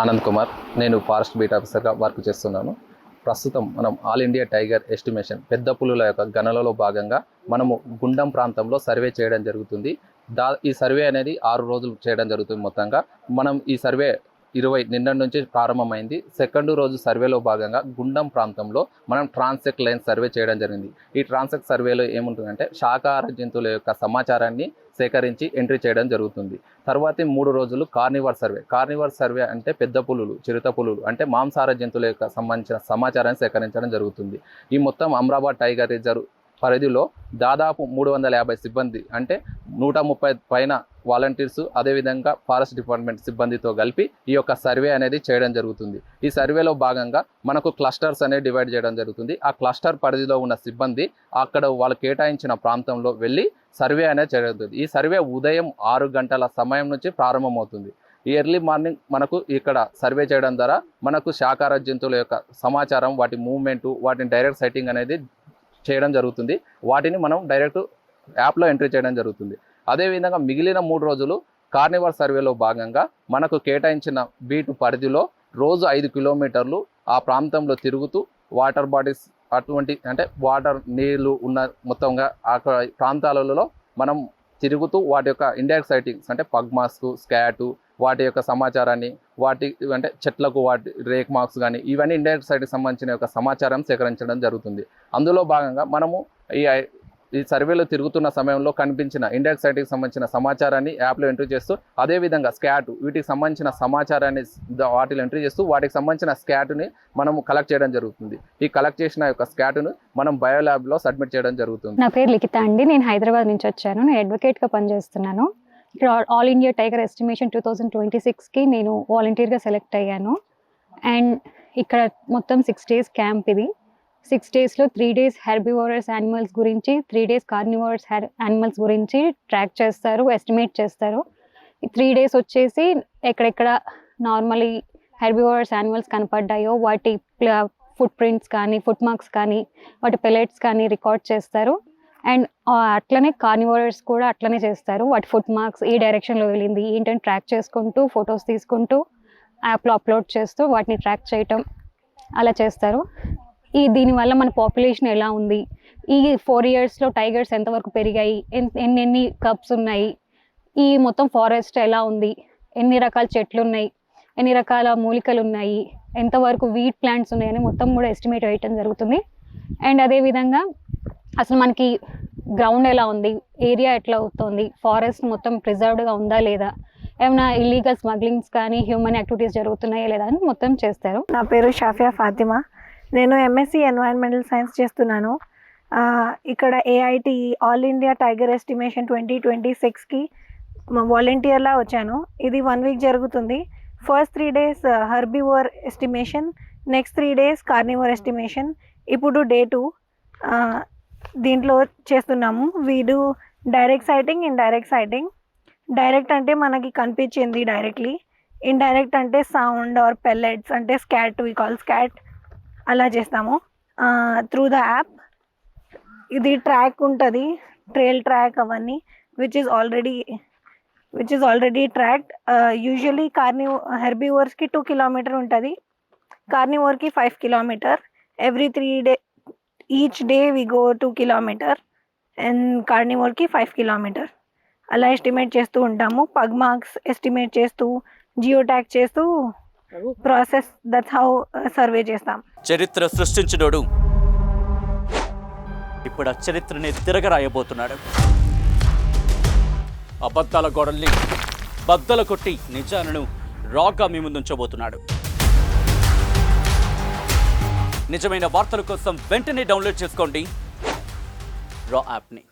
ఆనంద్ కుమార్, నేను forest beat ఆఫీసర్గా work చేస్తున్నాను. ప్రస్తుతం మనం ఆల్ ఇండియా టైగర్ ఎస్టిమేషన్ పెద్ద పులుల యొక్క గణనలో భాగంగా మనము గుండం ప్రాంతంలో సర్వే చేయడం జరుగుతుంది. ఈ సర్వే అనేది 6 రోజులు చేయడం జరుగుతుంది. మొత్తంగా మనం ఈ సర్వే 20 నిన్న నుంచి ప్రారంభమైంది. సెకండ్ రోజు సర్వేలో భాగంగా గుండం ప్రాంతంలో మనం ట్రాన్సెక్ట్ లైన్ సర్వే చేయడం జరిగింది. ఈ ట్రాన్సెక్ట్ సర్వేలో ఏముంటుందంటే శాకాహార జంతువుల యొక్క సమాచారాన్ని సేకరించి ఎంట్రీ చేయడం జరుగుతుంది. తర్వాతి 3 రోజులు కార్నివర్ సర్వే అంటే పెద్ద పులులు, చిరుత పులులు అంటే మాంసాహార జంతువుల యొక్క సంబంధించిన సమాచారాన్ని సేకరించడం జరుగుతుంది. ఈ మొత్తం అమ్రాబాద్ టైగర్ రిజర్వ్ పరిధిలో దాదాపు 350 సిబ్బంది అంటే 130 పైన వాలంటీర్స్, అదేవిధంగా ఫారెస్ట్ డిపార్ట్మెంట్ సిబ్బందితో కలిపి ఈ యొక్క సర్వే అనేది చేయడం జరుగుతుంది. ఈ సర్వేలో భాగంగా మనకు క్లస్టర్స్ అనేది డివైడ్ చేయడం జరుగుతుంది. ఆ క్లస్టర్ పరిధిలో ఉన్న సిబ్బంది అక్కడ వాళ్ళు కేటాయించిన ప్రాంతంలో వెళ్ళి సర్వే అనేది జరుగుతుంది. ఈ సర్వే ఉదయం 6 గంటల సమయం నుంచి ప్రారంభమవుతుంది. ఈ ఎర్లీ మార్నింగ్ మనకు ఇక్కడ సర్వే చేయడం ద్వారా మనకు శాకాహార జంతువుల యొక్క సమాచారం, వాటి మూవ్మెంటు, వాటిని డైరెక్ట్ సైటింగ్ అనేది చేయడం జరుగుతుంది. వాటిని మనం డైరెక్ట్ యాప్లో ఎంట్రీ చేయడం జరుగుతుంది. అదేవిధంగా మిగిలిన 3 రోజులు కార్నివర్ సర్వేలో భాగంగా మనకు కేటాయించిన బీటు పరిధిలో రోజు 5 కిలోమీటర్లు ఆ ప్రాంతంలో తిరుగుతూ వాటర్ బాడీస్ అటువంటి అంటే వాటర్ నీళ్లు ఉన్న మొత్తంగా ఆ ప్రాంతాలలో మనం తిరుగుతూ వాటి యొక్క ఇండైరెక్ట్ సైటింగ్స్ అంటే పగ్ మాస్క్, స్కాటు, వాటి యొక్క సమాచారాన్ని, వాటి అంటే చెట్లకు వాటి రేక్ మార్క్స్ కానీ ఇవన్నీ ఇండైరెక్ట్ సైట్కి సంబంధించిన యొక్క సమాచారం సేకరించడం జరుగుతుంది. అందులో భాగంగా మనము ఈ సర్వేలో తిరుగుతున్న సమయంలో కనిపించిన ఇండైరెక్ట్ సైట్కి సంబంధించిన సమాచారాన్ని యాప్లో ఎంట్రీ చేస్తూ, అదేవిధంగా స్కాట్ వీటికి సంబంధించిన సమాచారాన్ని వాటిలో ఎంట్రీ చేస్తూ వాటికి సంబంధించిన స్కాట్ని మనము కలెక్ట్ చేయడం జరుగుతుంది. ఈ కలెక్ట్ చేసిన యొక్క స్కాట్ను మనం బయోల్యాబ్లో సబ్మిట్ చేయడం జరుగుతుంది. నా పేరు లిఖిత అండి. నేను హైదరాబాద్ నుంచి వచ్చాను. నేను అడ్వకేట్గా పనిచేస్తున్నాను. ఇక్కడ ఆల్ ఇండియా టైగర్ ఎస్టిమేషన్ 2026కి నేను వాలంటీర్గా సెలెక్ట్ అయ్యాను. అండ్ ఇక్కడ మొత్తం 6 days క్యాంప్. ఇది 6 daysలో 3 days హెర్బివోరస్ యానిమల్స్ గురించి, 3 days కార్నివోరస్ యానిమల్స్ గురించి ట్రాక్ చేస్తారు, ఎస్టిమేట్ చేస్తారు. ఈ 3 days వచ్చేసి ఎక్కడెక్కడ నార్మలీ హెర్బివోరస్ యానిమల్స్ కనపడ్డాయో వాటి ఫుట్ ప్రింట్స్ కానీ, ఫుట్ మార్క్స్ కానీ, వాటి పెలెట్స్ కానీ రికార్డ్ చేస్తారు. అండ్ అట్లనే కార్నివోరస్ కూడా అట్లనే చేస్తారు. వాటి ఫుట్ మార్క్స్ ఏ డైరెక్షన్లో వెళ్ళింది ఏంటని ట్రాక్ చేసుకుంటూ, ఫొటోస్ తీసుకుంటూ యాప్లో అప్లోడ్ చేస్తూ వాటిని ట్రాక్ చేయటం అలా చేస్తారు. దీనివల్ల మన పాపులేషన్ ఎలా ఉంది, ఈ 4 yearsలో టైగర్స్ ఎంతవరకు పెరిగాయి, ఎన్ని కప్స్ ఉన్నాయి, ఈ మొత్తం ఫారెస్ట్ ఎలా ఉంది, ఎన్ని రకాల చెట్లు ఉన్నాయి, ఎన్ని రకాల మూలికలు ఉన్నాయి, ఎంతవరకు వీట్ ప్లాంట్స్ ఉన్నాయని మొత్తం కూడా ఎస్టిమేట్ వేయటం జరుగుతుంది. అండ్ అదేవిధంగా అసలు మనకి గ్రౌండ్ ఎలా ఉంది, ఏరియా ఎట్లా అవుతుంది, ఫారెస్ట్ మొత్తం ప్రిజర్వ్డ్గా ఉందా లేదా, ఏమైనా ఇల్లీగల్ స్మగ్లింగ్స్ కానీ హ్యూమన్ యాక్టివిటీస్ జరుగుతున్నాయా లేదా అని మొత్తం చేస్తారు. నా పేరు షాఫియా ఫాతిమా. నేను MSc ఎన్వైరన్మెంటల్ సైన్స్ చేస్తున్నాను. ఇక్కడ AIT all India tiger estimation 2026కి వాలంటీర్లా వచ్చాను. ఇది 1 week జరుగుతుంది. First 3 days herbivore estimation, next 3 days carnivore estimation. ఇప్పుడు Day 2 దీంట్లో చేస్తున్నాము. We do direct sighting, indirect sighting. Direct అంటే మనకి కనిపించింది డైరెక్ట్లీ, ఇండైరెక్ట్ అంటే సౌండ్ ఆర్ పెల్లెట్స్ అంటే స్కాట్, వి కాల్ స్కాట్, అలా చేస్తాము త్రూ ద యాప్. ఇది ట్రాక్ ఉంటుంది, ట్రైల్ ట్రాక్ అవన్నీ which is already tracked. Usually హెర్బివోర్స్కి 2 kilometer ఉంటుంది, కార్నివోర్కి 5 kilometer. Every 3 days each day we go 2 kilometer and కార్నివోర్కి 5 kilometer. అలా ఎస్టిమేట్ చేస్తూ ఉంటాము. పగ్ మార్క్స్ ఎస్టిమేట్ చేస్తూ, జియో ట్యాగ్ చేస్తూ ప్రాసెస్, దట్స్ హౌ సర్వే చేస్తాం. చరిత్ర సృష్టించినోడు ఇప్పుడు ఆ చరిత్రని తిరగరాయబోతున్నాడు. అబద్ధాల గోడల్ని బద్దలు కొట్టి నిజాలను రాగా మీ ముందుంచబోతున్నాడు. నిజమైన వార్తల కోసం వెంటనే డౌన్లోడ్ చేసుకోండి రా యాప్ని.